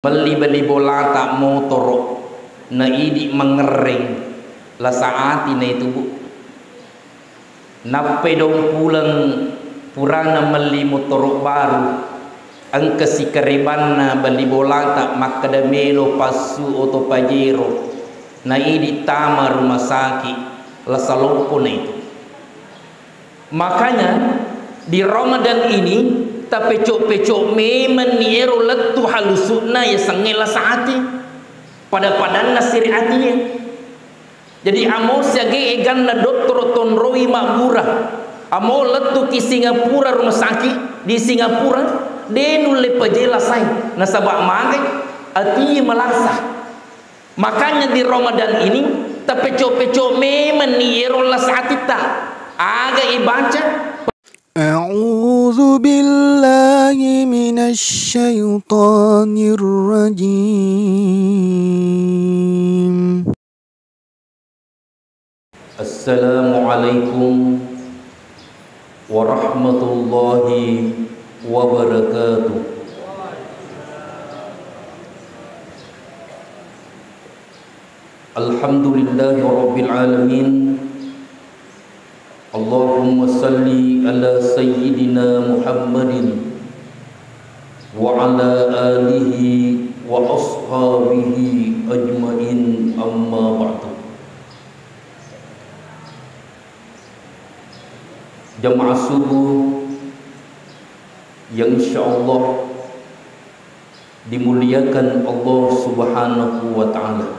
beli bola tak motor na idi mengering la saati na itu bu nape dong pulang purana meli motor baru angka si keriban na beli bola tak makadamelo pasu oto pajero na idi tama rumah sakit la salompo na itu. Makanya di Ramadan ini ta pecok-pecok memang niero letu halusuna ya sangela saati pada padanna siriatinya. Jadi amo siage egan na doktor tonroi makmurah amo letu ki Singapura rumah sakit di Singapura denu le pajela sai nasabak magai ati melasa. Makanya di Ramadan ini ta pecok-pecok memang niero la saati ta aga ibaca أعوذ بالله من الشيطان الرجيم. Assalamualaikum warahmatullahi wabarakatuh. Alhamdulillahi rabbil alamin. Allahumma salli ala sayyidina Muhammadin wa ala alihi wa ashabihi ajmain, amma ba'du. Jamaah subuh yang insyaallah dimuliakan Allah Subhanahu wa ta'ala.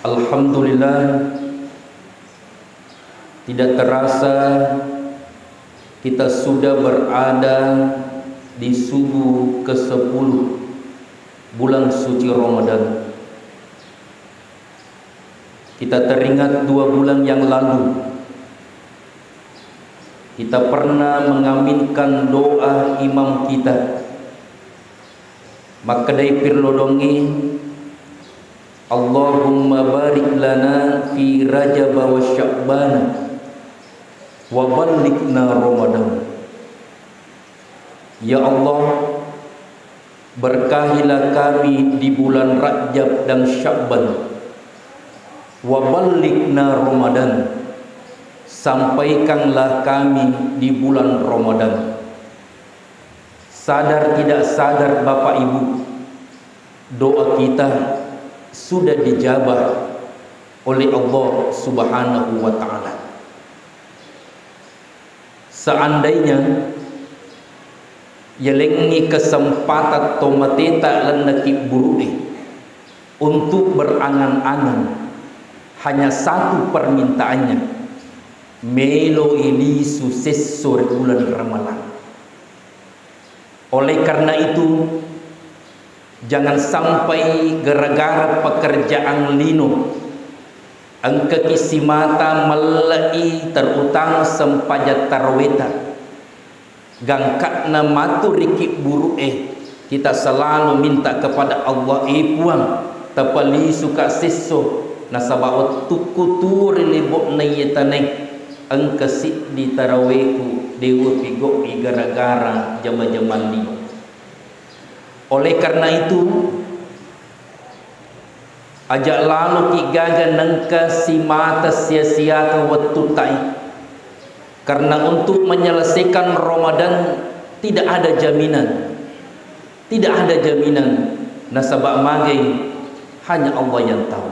Alhamdulillah, tidak terasa kita sudah berada di subuh ke-10 bulan suci Ramadan. Kita teringat 2 bulan yang lalu kita pernah mengaminkan doa imam kita, maka dari pirlodongi Allahumma barik lana fi Rajab wa Sya'ban wa ballighna Ramadan. Ya Allah, berkahilah kami di bulan Rajab dan Sya'ban, wa ballighna Ramadan, sampaikanlah kami di bulan Ramadan. Sadar tidak sadar Bapak Ibu, doa kita sudah dijabah oleh Allah Subhanahu wa ta'ala. Seandainya yelengi kesempatan tomateta lenaki buruk untuk berangan-angan, hanya satu permintaannya, melo ini sukses sore bulan Ramadan. Oleh karena itu, jangan sampai gara-gara pekerjaan lino angka kisimata melai terutama sempajat tarweta gangkatna matu rikik buruk kita selalu minta kepada Allah puang tapali suka seso nasabawat tukuturi libok nayetane angka sit di taraweku dewa pigok gara-gara jama-jaman lino. Oleh karena itu, ajak lalu kigaga nengka si mata sia-sia ke waktu tai. Karena untuk menyelesaikan Ramadan tidak ada jaminan. Tidak ada jaminan. Nasabak magai hanya Allah yang tahu.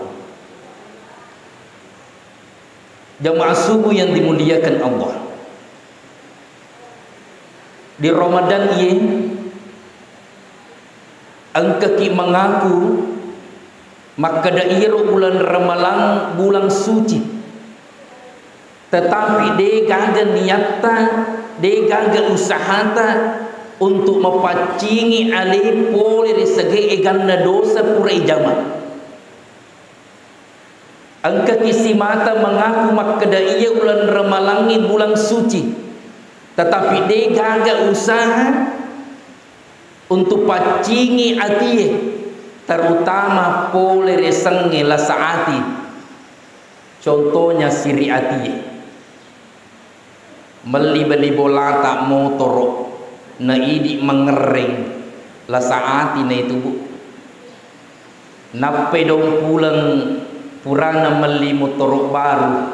Jamaah subuh yang dimuliakan Allah. Di Ramadan ini angka ki mengaku maka dairo bulan Ramalan bulan suci, tetapi dia gagal niatnya, dia gagal usahata untuk mepacingi alih poli segi egana dosa pura ijama. Angka kisi mata mengaku maka dairo bulan Ramalan bulan suci, tetapi dia gagal usaha untuk pacingi hati, terutama pole resenge la saati. Contohnya siri hati, beli bola tak motor na idi mengereng la saati na itu bu nape dong pulang purana meli motor baru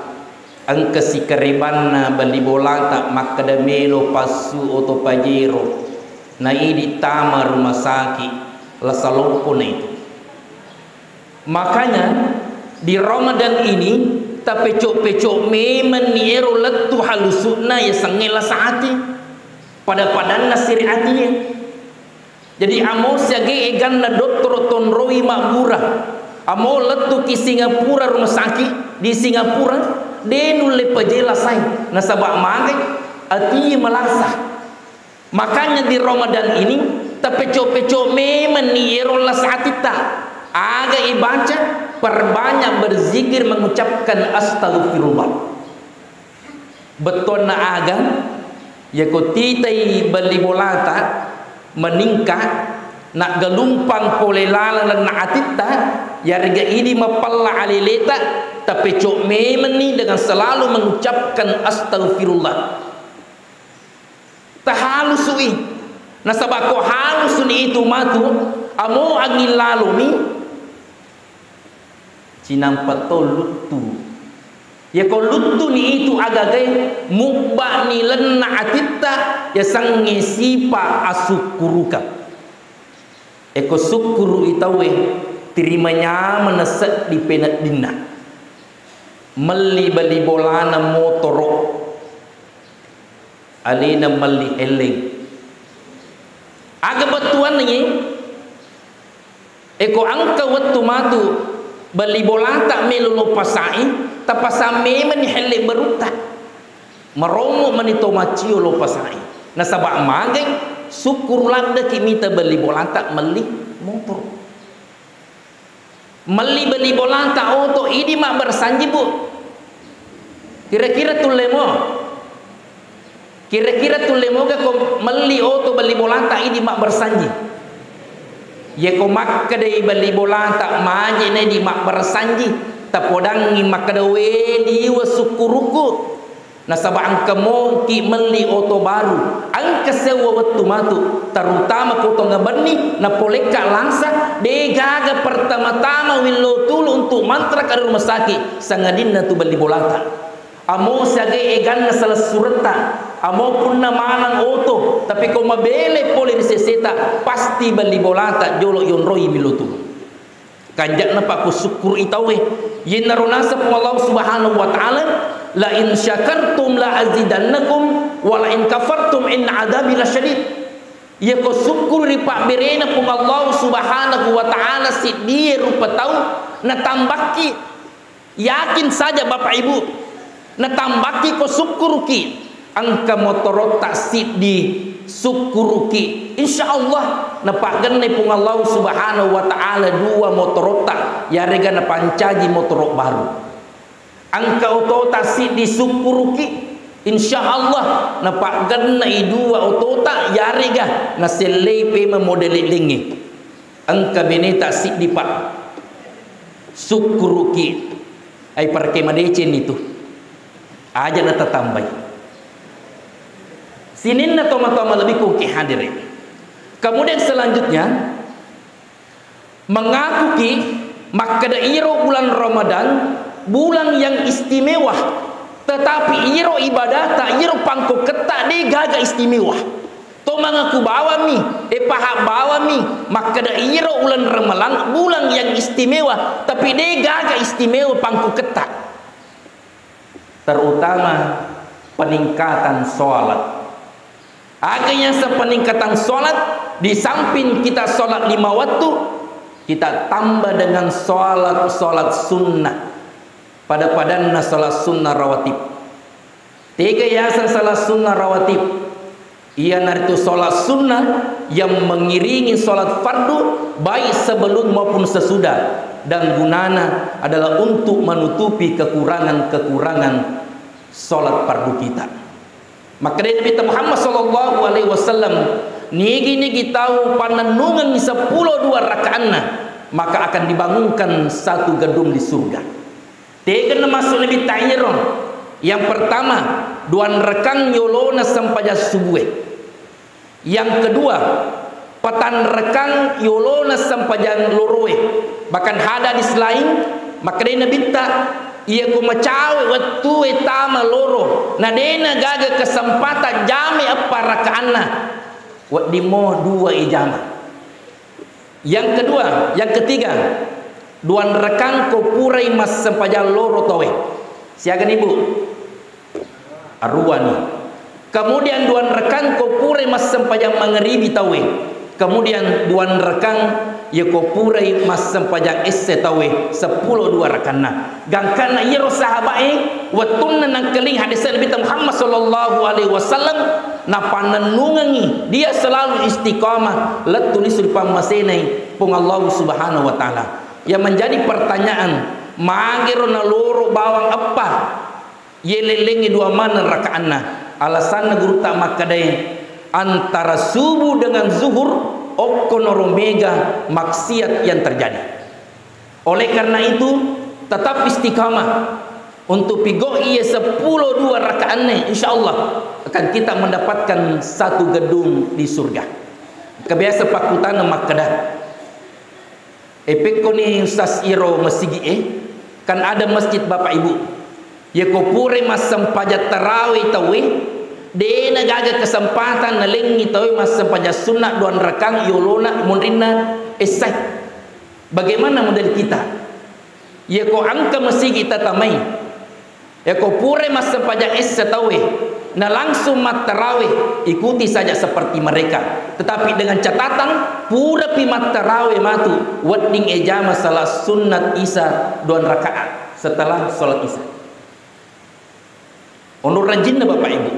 angka si karibanna bali bolata makadamelo pasu oto pajero na idi tama rumah sakit la salompo na itu. Makanya di Ramadan ini tapecok-pecok memang niero letu halusuna ya sangela saati pada padanna syariatnya. Jadi amo siage eganna doktor tonroi makmurah amo letu ki Singapura rumah sakit di Singapura denu le pajela sai nasabak mage ati melasa. Makanya di Ramadan ini tapecok-pecok memang niero la saatita aga ibaca perbanyak berzikir mengucapkan astagfirullah. Betul na aga ya ko titai bali bolata meningkat nak gelumpang polelala na atita ya rega ini mapalla alileta tapi cok memeni dengan selalu mengucapkan astagfirullah tahalusui nasabako halusuni itu matu amo angin lalu ni cinam patol lutu ya ko lutu ni itu agagai mukba ni lenna atita ya sangi sipa asukuruka eko sukuru itawe terimanya meneset di penat dina meli bali bolana motoro alina meli eleng aga batuan ni eko angka wattu matu bali bolanta melulu pasai tapasame meni hele beruta meromo menito macio lo pasai nasabak magai syukur labda kimita beli bolanta meli motor meli beli bolanta auto ini mak bersanji bu kira-kira tulemo ga ko meli auto beli bolanta ini mak bersanji ya ko mak kadai beli bolanta maje ne di mak bersanji tapodangi makadawe di wasukuruku nasaba angka ki meli oto baru angka sewa waktu matu terutama koto ngabani na poleka langsa de gaga pertama-tama willo tulu untuk mantra ka rumah sakit sangadinna tu beli bolata amo sage egan salah surata amo punna manang oto tapi ko mabele pole seseta pasti beli bolata jolo yon roi willo tulu kanjak napa ku syukur itawe yen narunasa Allah Subhanahu wa taala la in syakartum la azidannakum wa la in kafartum in adabi lasyadid ya ko syukur ripa berena pun Allah Subhanahu wa taala si dia rupa tahu na tambaki yakin saja Bapak Ibu na tambaki ko syukur ki angka motorot tasib di syukuruki insyaallah napagan ni pun Allah Subhanahu wa taala dua motorota ya rega na pancaji motorok baru angka otota si di syukuruki insyaallah napagan na dua otota ya rega na selepe modeli lingi angka beneta si di pak syukuruki ai parke madecen itu aja na tatambai sinin na toma-toma lebih kuki hadirin. Kemudian selanjutnya mengaku ki makada iro bulan Ramadan bulan yang istimewa tetapi iro ibadah tak iro pangko ketak de gaga istimewa to mengaku bawa mi paham bawa mi makada iro bulan Ramadan bulan yang istimewa tapi de gaga istimewa pangko ketak terutama peningkatan sholat. Agaknya sepeningkatan solat di samping kita solat 5 waktu kita tambah dengan solat sunnah pada padanna solat sunnah rawatib 3 yasan solat sunnah rawatib ia naritu solat sunnah yang mengiringi solat fardu baik sebelum maupun sesudah dan gunana adalah untuk menutupi kekurangan-kekurangan solat fardu kita. Maka dari Nabi Muhammad sallallahu alaihi wasallam nigi tahu panenungan 10 2 rakaatna maka akan dibangunkan satu gedung di surga. Tegen masuk lebih tayron. Yang pertama, 2 rekan yolona sampaja subuh. Yang kedua, patan rekang yolona sampajan loroe. Bahkan ada di selain maka dena binta ia ku macawe waktu etama loro. Na dena gaga kesempatan jami apa rakaanna. Wat dimo dua ijama. Yang kedua, yang ketiga, duan rekang ko purai mas sampajan loro towe. Siagan ibu arwani. Kemudian duan rekang ko purai mas sampajan mangeribi tawe. Kemudian duan rekang ya ko purai mas sampajan esse tawe 10 dua rekanna. Gangkana yero sahabae watunna nang keling hadis Nabi Muhammad sallallahu alaihi wasallam na panenungangi dia selalu istiqamah letulis pamasene pung Allah Subhanahu wa taala. Yang menjadi pertanyaan, magero na loro bawang apa? Yelelengi dua mana rakaanna? Alasan guru tak makadai antara subuh dengan zuhur okonoromega maksiat yang terjadi. Oleh karena itu tetap istiqamah untuk pigo ia 10 dua rakaatnya, insyaallah akan kita mendapatkan satu gedung di surga. Kebiasa pakutan makada. Epeko ni Ustaz Iro masigi kan ada masjid Bapak Ibu. Ya kopure masam pajat tarawih tawe. Dena gaga kesempatan nalengi tahu mas sampaja sunnah duan rekang yolona munrina esai. Bagaimana model kita? Ya ko angka masih kita tamai. Ya ko pure mas sampaja esa tahu. Na langsung mat tarawih ikuti saja seperti mereka. Tetapi dengan catatan pura pi mat tarawih matu wedding ejama salah sunnat isya duan rakaat setelah salat isya. Onur rajinna Bapak Ibu.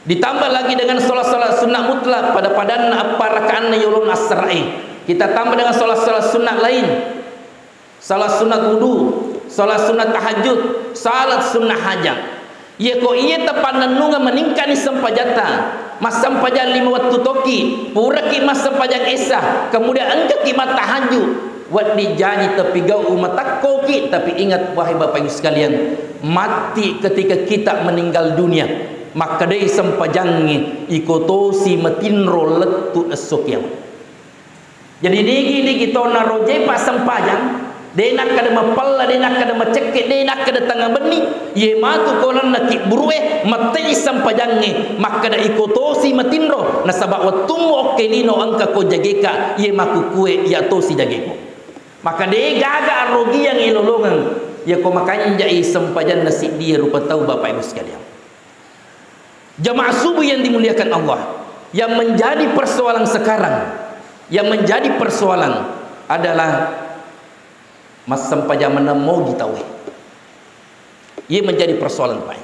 Ditambah lagi dengan solat-solat sunnah mutlak pada padan apa rakaat yulun asra'i. Kita tambah dengan solat-solat sunnah lain. Salat sunat wudu, salat sunat tahajud, salat sunnah hajat. Ia ko ia tepan nunga meningkani sempajata. Mas sampajan 5 waktu toki, pura ki mas sampajan esa, kemudian engke ki mat tahajud. Wat dijani tepi gau umat koki, tapi ingat wahai Bapak Ibu sekalian, mati ketika kita meninggal dunia. Maka dai sampajangi ikotosi matinro letu esok yang. Jadi digi tona roje pas sampajang, denak kada mapalla, denak kada macekek, denak kada tangga beni, ye matu kolan nakik burueh matei sampajangi, maka da ikotosi matinro nasabak watumo kelino angka ko jageka, ye maku kue ya tosi jageko. Maka de gaga rogi yang ilolongan, ya ko makanya jai sampajan nasi dia rupa tahu Bapak Ibu sekalian. Jamaah subuh yang dimuliakan Allah, yang menjadi persoalan sekarang, yang menjadi persoalan adalah mas sampaja menemo ditawe. Ia menjadi persoalan Pak.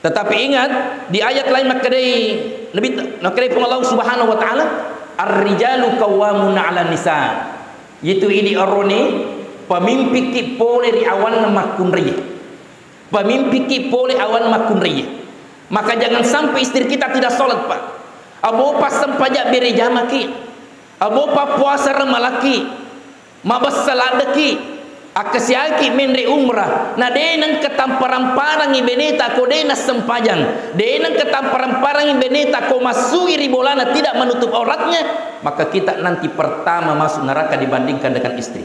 Tetapi ingat di ayat lain makadai pun Allah Subhanahu wa taala ar-rijalu qawwamuna 'alan nisa. Itu ini arone pemimpi ki pole ri awan makun riye. Pemimpi ki pole awan makun riye. Maka jangan sampai istri kita tidak sholat Pak. Abo pas sempajak beri jamaki, abo pa puasa remalaki, mabas saladaki, akasiaki menre umrah. Na denang ketamparan-parang ibeneta ko dena sempajang, denang ketamparan-parang ibeneta ko masui ribolana tidak menutup auratnya, maka kita nanti pertama masuk neraka dibandingkan dengan istri.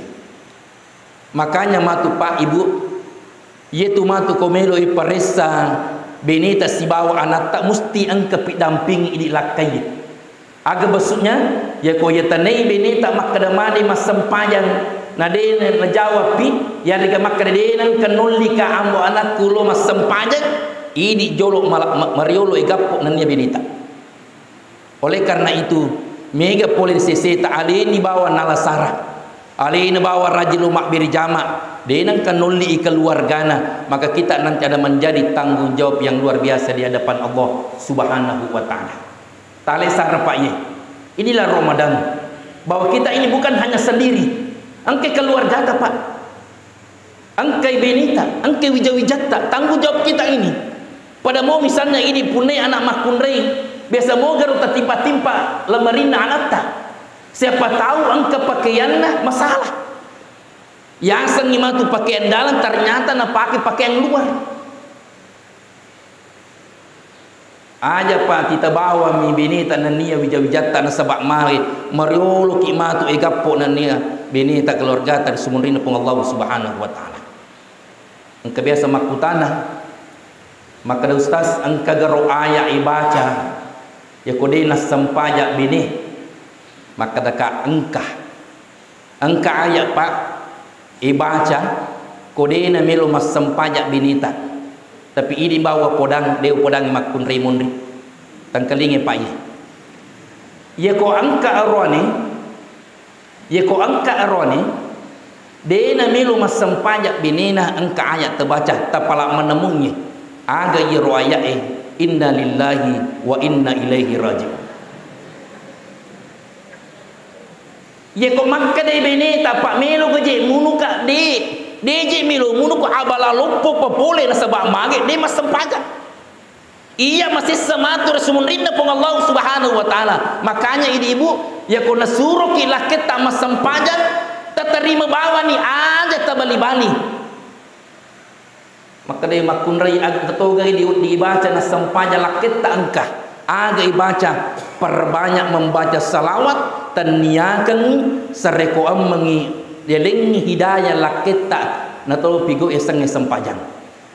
Makanya matu Pak Ibu, yaitu matu komelo iparesa beneta si bawa anak tak mesti angka damping ini lakai. Aga besuknya ya ko ya tanai beneta makadamade masampayang nadene najawab pi ya liga makadene kanulika ambo anak kulo masampayang ini jolok mariolo igapo nanya beneta. Oleh karena itu mega polisi seta alini bawa nalasara, alini bawa rajin lumak birjama, denang kanuli keluargana, maka kita nanti ada menjadi tanggung jawab yang luar biasa di hadapan Allah Subhanahu wa taala. Tale sarapanya. Inilah Ramadan. Bahwa kita ini bukan hanya sendiri. Angke keluarga Pak. Angke benita, angke wijawijata, tanggung jawab kita ini. Pada mau misalnya ini punai anak makunrei, biasa mau garu timpa-timpa lemerina anakta. Siapa tahu angka pakaiannya masalah. Yang sengima tu pakaian dalam ternyata nak pakai pakaian luar. Aja pak kita bawa mi binita nania wija-wijata na sabak mari mariolo ki matu egapo nania binita keluarga tan sumunrina pung Allah Subhanahu wa taala. Engka biasa makutana maka da ustaz engka garo aya ibaca ya kodena sampaja bini maka daka engka aya pak ibaca kodena melo mas sampaja binita. Tapi ini bawa podang deu podang makun remunri tangkalinge pak ya ko angka arone dena melu masam pajak binina angka ayat terbaca tapala menemunya aga yero ayat inna lillahi wa inna ilaihi raji'un. Ya ko makka de binita pak melu geje munuka de deje milu munu ko abala lupo popole na sabak mage de masam pajak. Iya masih sematur sumunrinda pung Allah Subhanahu wa taala. Makanya ini ibu ya ko nasuruh kilah kita masam pajak terima bawa ni aja tabali-bali. Maka dia makun rai ag ketogai dibaca na sampajak lakit ta angkah aga ibaca perbanyak membaca salawat dan niakan sareko mengi deling hidayah lakita na to pigo esang sampajang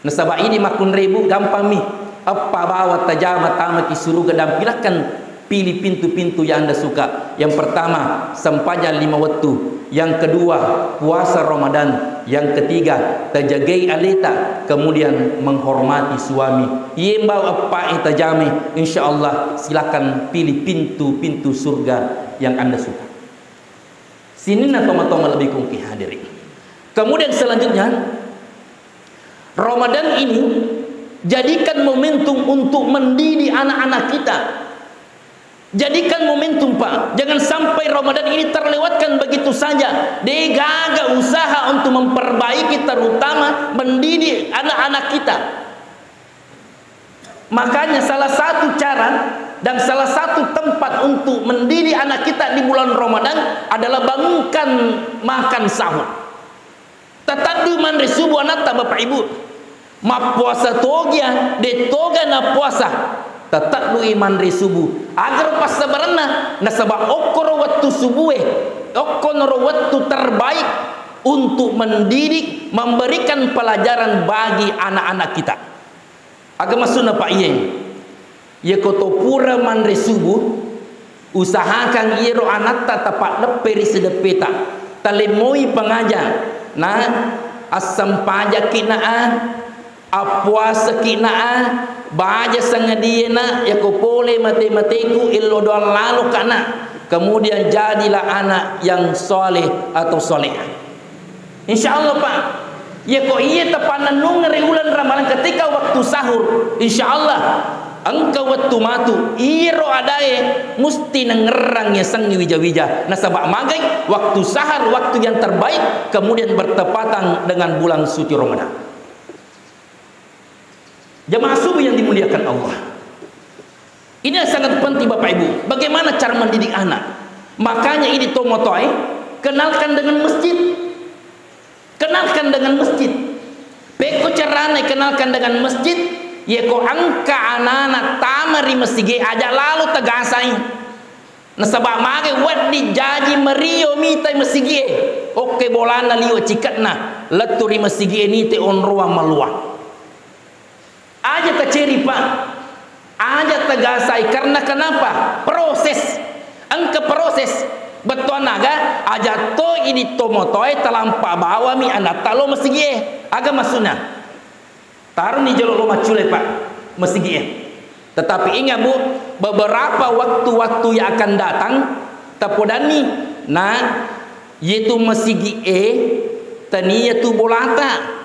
na sabah ini makun ribu gampang mi apa bawa tajama tama ki suruga dan pilahkan pilih pintu-pintu yang anda suka. Yang pertama sampajang 5 waktu, yang kedua puasa Ramadan, yang ketiga tajagai alita, kemudian menghormati suami. Yembau apa tajame insyaallah silakan pilih pintu-pintu surga yang anda suka. Sini na toma-toma lebih kongki hadirin. Kemudian selanjutnya Ramadan ini jadikan momentum untuk mendidik anak-anak kita. Jadikan momentum pak. Jangan sampai Ramadan ini terlewatkan begitu saja. Dia gagal usaha untuk memperbaiki terutama mendidik anak-anak kita. Makanya salah satu cara dan salah satu tempat untuk mendidik anak kita di bulan Ramadan adalah bangunkan makan sahur. Tatadu mandri subuh anata bapak ibu. Ma puasa togia de toga na puasa. Tatadu mandri subuh. Agar pas sebenarnya nasabah okor waktu subuh okor waktu terbaik untuk mendidik, memberikan pelajaran bagi anak-anak kita. Agama sunnah pak iya. Ya koto pura mandri subuh usahakan iro anata tapak leperi sedepeta talemoi pengajar nah asam pajak kinaan apuasa kinaan baja sangadiena ya ko pole mate-mateku illo doang lalu kana kemudian jadilah anak yang soleh atau solehah insyaallah pak. Ya ko iya tapanan nung reulan ramalan ketika waktu sahur insyaallah engkau waktu matu iro adae musti nengerangnya sangi wija-wija nasabak magai waktu sahar waktu yang terbaik kemudian bertepatan dengan bulan suci Ramadan. Jamaah subuh yang dimuliakan Allah, ini sangat penting bapak ibu. Bagaimana cara mendidik anak? Makanya ini tomotoy kenalkan dengan masjid, kenalkan dengan masjid. Peko carane kenalkan dengan masjid. Ya ko angka anak-anak tamari masjid aja lalu tegasai. Nasabak mage wadi jaji merio mitai masjid. Oke bolana liu cikatna leturi masjid ini te on ruang maluang. Aja terceri pak, aja tegasai karena kenapa? Proses, angka proses betul naga aja to ini tomotoy telampa bawa mi anak talo masjid agama sunnah. Taruh ni jalur rumah cule pak masjid. Tetapi ingat bu, beberapa waktu-waktu yang akan datang tapodani nah yaitu masjid tania tu bolata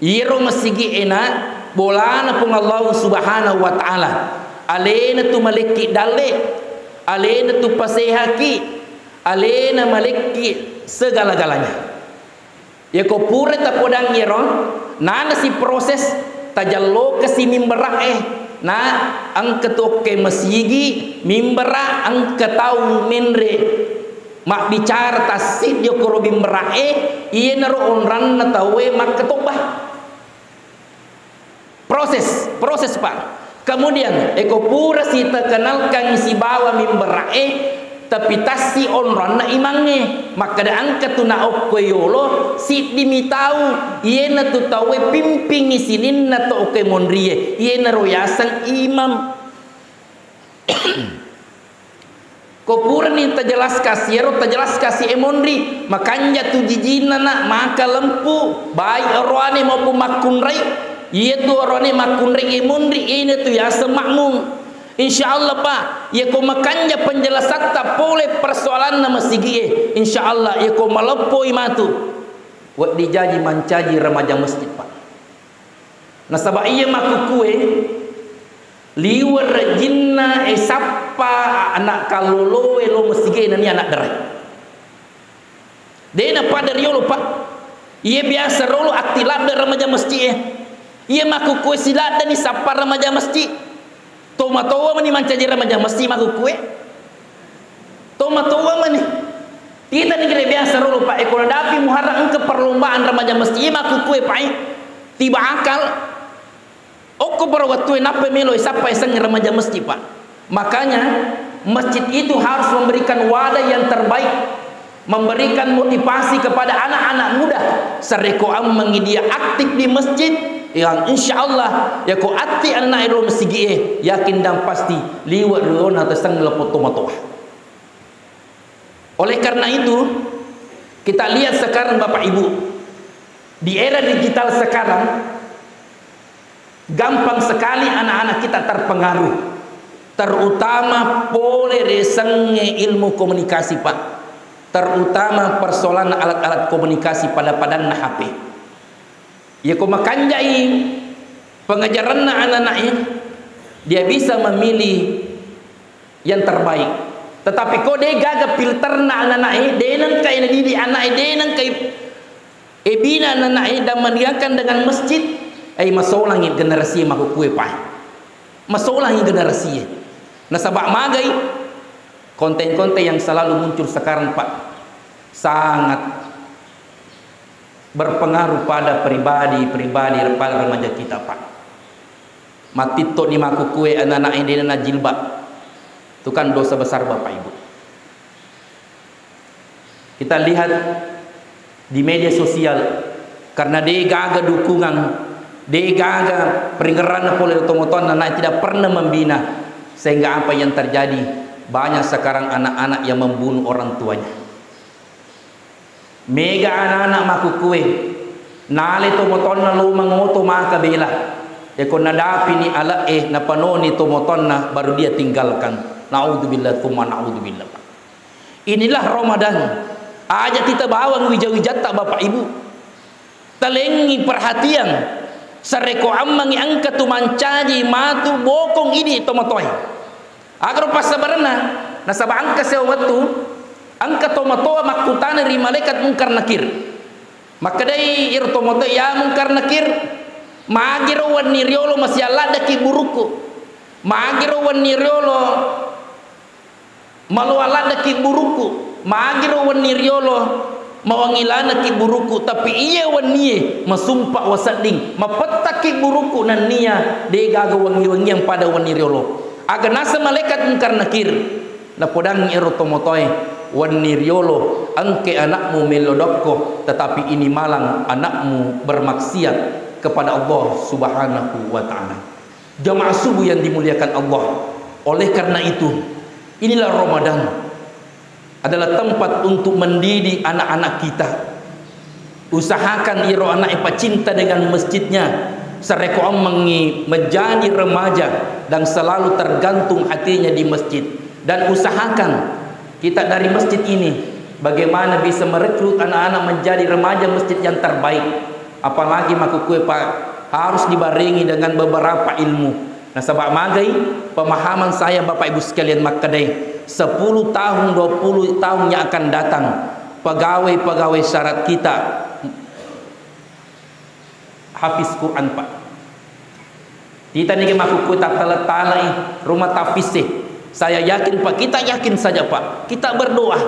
yero masjid na bolana pun Allah Subhanahu wa taala alena tu maliki dale alena tu pasehaki alena maliki segala-galanya ya ko pure tapodang yero nana si proses tajallo kasi mimbarah na ang ketoke masigi mimbarah ang katau menre mak bicara tasid yo ko mimbarah iya naro onran na tawe mak ketobah proses pak Kemudian eko pura si terkenalkan si bawa mimbar tapi tasi onron na imange maka da angkat tu na okoyolo si dimitau iena tu tawe pimping isinin na to oke mondrie iena royasan imam kopura ni tajelas kasiro tajelas kasi emondri makanya tu jijina na maka lempu baik orwane maupun makunrai ia tu orwane makunrai emondri iena tu yasa makmum. InsyaAllah Pak, ya ko makanya penjelasan tak boleh persoalan nama sigi. InsyaAllah ya ko malopoi matu. Wak dijaji mancaji remaja masjid Pak. Nasabah iya maku kue liwar jinna sapa anak kalolowe lo masigi nani anak derai. Dena pada riolo Pak. Iya biasa rolo aktilat remaja masjid. Iya maku kue silat dan sapa remaja masjid. Toma-toma mani mancaji remaja mesti maku kue. Toma-toma mani. Kita negeri biasa rulu Pak. Kalau dapi muharram ke perlombaan remaja mesti maku kue Pak. Tiba akal. Oko berwaktu napa melo sampai sang remaja mesti Pak. Makanya masjid itu harus memberikan wadah yang terbaik. Memberikan motivasi kepada anak-anak muda. Sereko am mengidia aktif di masjid. Yang insyaallah ya ko ati anak iro mesigi yakin dan pasti liwat riona tesang lepot tomato. Oleh karena itu kita lihat sekarang Bapak Ibu di era digital sekarang gampang sekali anak-anak kita terpengaruh terutama boleh resengnya ilmu komunikasi Pak terutama persoalan alat-alat komunikasi pada HP. Ya ko makanjai pengajaran anak-anaknya dia bisa memilih yang terbaik. Tetapi kok dia gagal filter anak-anaknya, dia nang kai didik anak dia nang kai bina anak-anaknya dan meninggalkan dengan masjid. Masalah ni generasi maku kue Pak. Masalah ni generasi. Nasabak magai konten-konten yang selalu muncul sekarang Pak sangat berpengaruh pada pribadi pada remaja kita Pak. Mati tok ni maku kue anak-anak ini na jilbab. Itu kan dosa besar Bapak Ibu. Kita lihat di media sosial karena dia gagal dukungan, dia gagal peringatan oleh otomoton anak tidak pernah membina sehingga apa yang terjadi banyak sekarang anak-anak yang membunuh orang tuanya. Mega anak-anak maku kue nale tomoton na lumang moto maka bela ya kon nadapi ni ala na panoni tomoton na baru dia tinggalkan. Naudzubillah tsumma naudzubillah. Inilah Ramadan aja kita bawa wijat-wijat tak Bapak Ibu telengi perhatian sareko ammangi angka tu mancaji matu bokong ini tomotoy agar pas sabarna nasaba angka sewatu angka tomatoa makutana dari malaikat mungkar nakir maka dai ir tomato ya mungkar nakir magiro wan niriolo masih alada ki buruku magiro wan niriolo malu alada ki buruku magiro wan niriolo mawangilana ki buruku tapi iya wan niye masumpah wasading mapetak ki buruku nan niya de gaga wangi-wangi yang pada wan niriolo aga nasa malaikat mungkar nakir na podang ir tomotoy wan niriolo angke anakmu melodokko tetapi ini malang anakmu bermaksiat kepada Allah Subhanahu wa taala. Jamaah subuh yang dimuliakan Allah. Oleh karena itu inilah Ramadan adalah tempat untuk mendidik anak-anak kita. Usahakan iro anak ipa cinta dengan masjidnya sareko mengi menjadi remaja dan selalu tergantung hatinya di masjid dan usahakan kita dari masjid ini bagaimana bisa merekrut anak-anak menjadi remaja masjid yang terbaik. Apalagi maku kue Pak harus dibarengi dengan beberapa ilmu. Nasabak magai pemahaman saya Bapak Ibu sekalian makadai 10 tahun 20 tahun yang akan datang pegawai-pegawai syarat kita hafiz Quran Pak. Kita ni maku kue tak talai rumah tafsir. Saya yakin Pak, kita yakin saja Pak, kita berdoa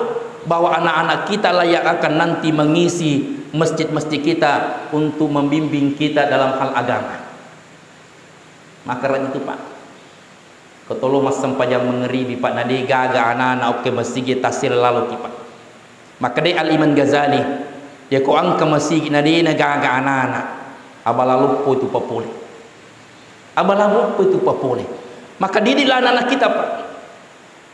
bahwa anak-anak kita lah yang akan nanti mengisi masjid-masjid kita untuk membimbing kita dalam hal agama. Maka itu Pak, Ketolo mas sampajang mengeri bipat nade gaga anak-anak oke masigi tasir lalu kipat. Maka dai Al-Imam Ghazali ya ko angka masigi nade na gaga anak-anak abalalu po itu papole. Abalalu po itu papole. Maka didiklah anak-anak kita Pak.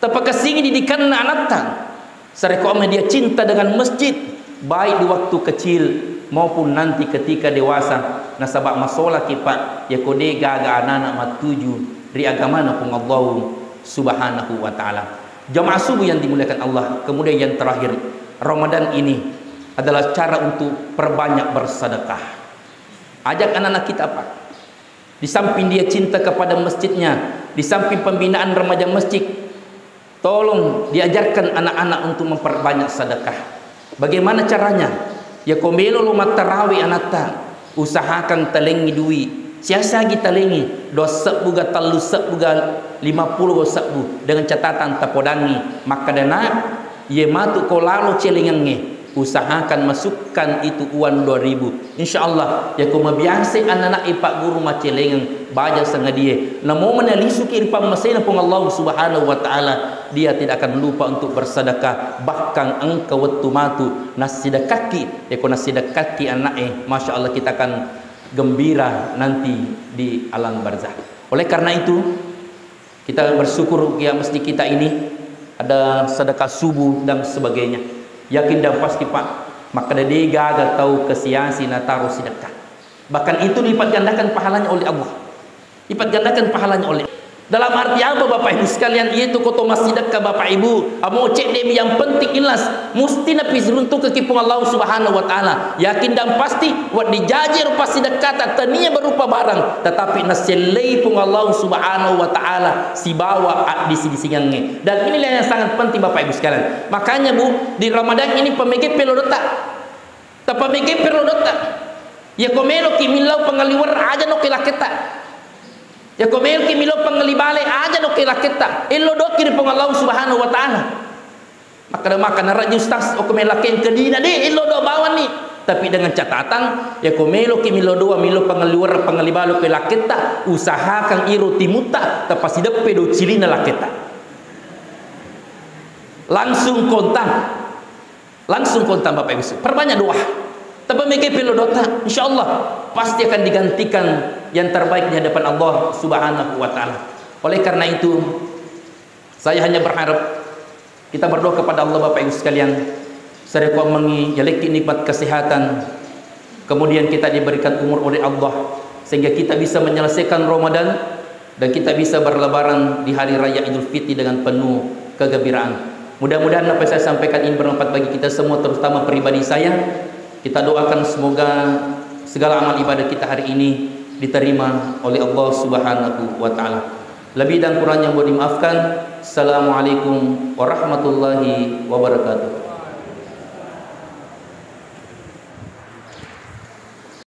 Tapakasing didikan anak tang. Sareko dia cinta dengan masjid baik di waktu kecil maupun nanti ketika dewasa. Nasabak masola kipat ya kode gaga anak-anak matuju dari agama pun Allah Subhanahu wa taala. Jamaah subuh yang dimuliakan Allah. Kemudian yang terakhir, Ramadan ini adalah cara untuk perbanyak bersedekah. Ajak anak-anak kita Pak. Di samping dia cinta kepada masjidnya, di samping pembinaan remaja masjid, tolong diajarkan anak-anak untuk memperbanyak sedekah. Bagaimana caranya? Ya komelo lu tarawih anak ta, usahakan telengi duit. Siasa kita lengi dosa buga talu buga 50 sabu dengan catatan tapodangi maka dana ye matu ko lalu celengange usahakan masukkan itu uang 2000 insyaallah ya ko mabiase anak-anak ipak guru macelengan baja sanga dia namo menalisu ke irpam masena pun Allah Subhanahu wa taala dia tidak akan lupa untuk bersedekah bahkan engkau waktu matu nasidakaki ya ko nasidakaki anake masyaallah kita akan gembira nanti di alam barzah. Oleh karena itu kita bersyukur ya masjid kita ini ada sedekah subuh dan sebagainya. Yakin dan pasti Pak, maka dia gagal tahu kesiasi nataru sedekah. Bahkan itu lipat gandakan pahalanya oleh Allah. Lipat gandakan pahalanya oleh dalam arti apa Bapak Ibu sekalian, yaitu koto masjid ke Bapak Ibu mau cek demi yang penting ilas mesti napis runtuh ke kipung Allah Subhanahu wa taala. Yakin dan pasti wat dijajir pasti dekat tania berupa barang tetapi naselei pung Allah Subhanahu wa taala si bawa di sini. Dan inilah yang sangat penting Bapak Ibu sekalian. Makanya Bu, di Ramadan ini pemege pelodota. Tapamege pelodota. Ya komelo kimilau pengaliwar aja no kelaketa. Ya komel kimilo pangalibale aja no kila kita ilo dokir pong Allah Subhanahu wa taala maka naraja ustaz o komela ken kedina de ilo do bawan ni tapi dengan catatan ya komelo kimilo do milo pangaliwar pangalibalo kila kita usahakan iro timuta tapasi depe do cilina la kita langsung kontan Bapak Ibu perbanyak doa tapi mege pelodota insyaallah pasti akan digantikan yang terbaik di hadapan Allah Subhanahu wa taala. Oleh karena itu saya hanya berharap kita berdoa kepada Allah Bapak Ibu sekalian serta mengalami nikmat kesehatan kemudian kita diberikan umur oleh Allah sehingga kita bisa menyelesaikan Ramadan dan kita bisa berlebaran di hari raya Idul Fitri dengan penuh kegembiraan. Mudah-mudahan apa yang saya sampaikan ini bermanfaat bagi kita semua terutama pribadi saya. Kita doakan semoga segala amal ibadah kita hari ini diterima oleh Allah Subhanahu wa taala. Lebih dan kurangnya mohon dimaafkan. Assalamualaikum warahmatullahi wabarakatuh.